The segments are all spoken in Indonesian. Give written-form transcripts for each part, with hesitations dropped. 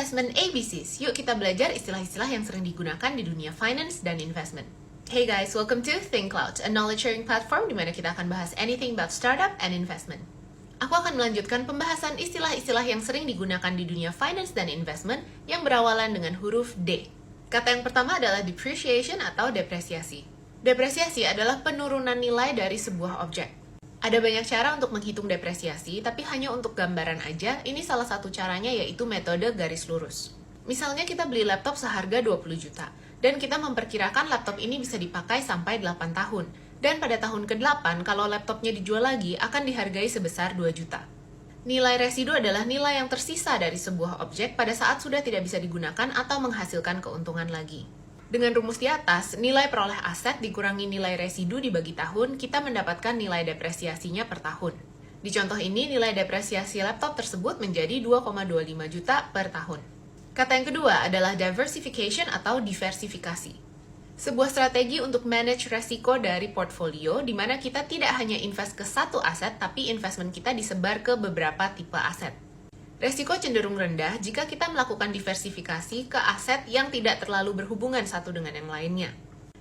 Investment ABCs. Yuk kita belajar istilah-istilah yang sering digunakan di dunia finance dan investment. Hey guys, welcome to ThinkCloud, a knowledge sharing platform di mana kita akan bahas anything about startup and investment. Aku akan melanjutkan pembahasan istilah-istilah yang sering digunakan di dunia finance dan investment yang berawalan dengan huruf D. Kata yang pertama adalah depreciation atau depresiasi. Depresiasi adalah penurunan nilai dari sebuah objek. Ada banyak cara untuk menghitung depresiasi, tapi hanya untuk gambaran aja, ini salah satu caranya yaitu metode garis lurus. Misalnya kita beli laptop seharga 20 juta, dan kita memperkirakan laptop ini bisa dipakai sampai 8 tahun. Dan pada tahun ke-8, kalau laptopnya dijual lagi, akan dihargai sebesar 2 juta. Nilai residu adalah nilai yang tersisa dari sebuah objek pada saat sudah tidak bisa digunakan atau menghasilkan keuntungan lagi. Dengan rumus di atas, nilai peroleh aset dikurangi nilai residu dibagi tahun, kita mendapatkan nilai depresiasinya per tahun. Di contoh ini, nilai depresiasi laptop tersebut menjadi 2,25 juta per tahun. Kata yang kedua adalah diversification atau diversifikasi. Sebuah strategi untuk manage resiko dari portfolio, di mana kita tidak hanya invest ke satu aset, tapi investment kita disebar ke beberapa tipe aset. Resiko cenderung rendah jika kita melakukan diversifikasi ke aset yang tidak terlalu berhubungan satu dengan yang lainnya.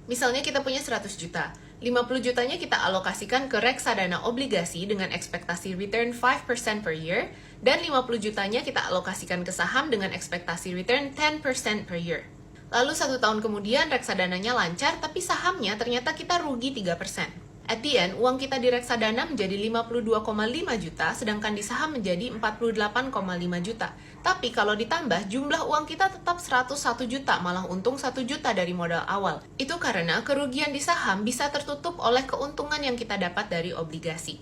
Misalnya kita punya 100 juta, 50 jutanya kita alokasikan ke reksadana obligasi dengan ekspektasi return 5% per year, dan 50 jutanya kita alokasikan ke saham dengan ekspektasi return 10% per year. Lalu 1 tahun kemudian reksadananya lancar, tapi sahamnya ternyata kita rugi 3%. At the end, uang kita di reksadana menjadi 52,5 juta, sedangkan di saham menjadi 48,5 juta. Tapi kalau ditambah, jumlah uang kita tetap 101 juta, malah untung 1 juta dari modal awal. Itu karena kerugian di saham bisa tertutup oleh keuntungan yang kita dapat dari obligasi.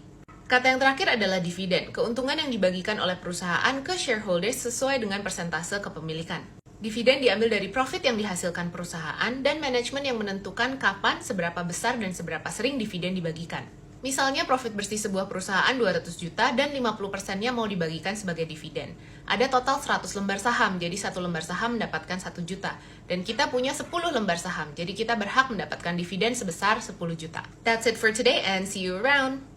Kata yang terakhir adalah dividen, keuntungan yang dibagikan oleh perusahaan ke shareholders sesuai dengan persentase kepemilikan. Dividen diambil dari profit yang dihasilkan perusahaan dan manajemen yang menentukan kapan, seberapa besar, dan seberapa sering dividen dibagikan. Misalnya profit bersih sebuah perusahaan 200 juta dan 50%-nya mau dibagikan sebagai dividen. Ada total 100 lembar saham, jadi 1 lembar saham mendapatkan 1 juta. Dan kita punya 10 lembar saham, jadi kita berhak mendapatkan dividen sebesar 10 juta. That's it for today and see you around!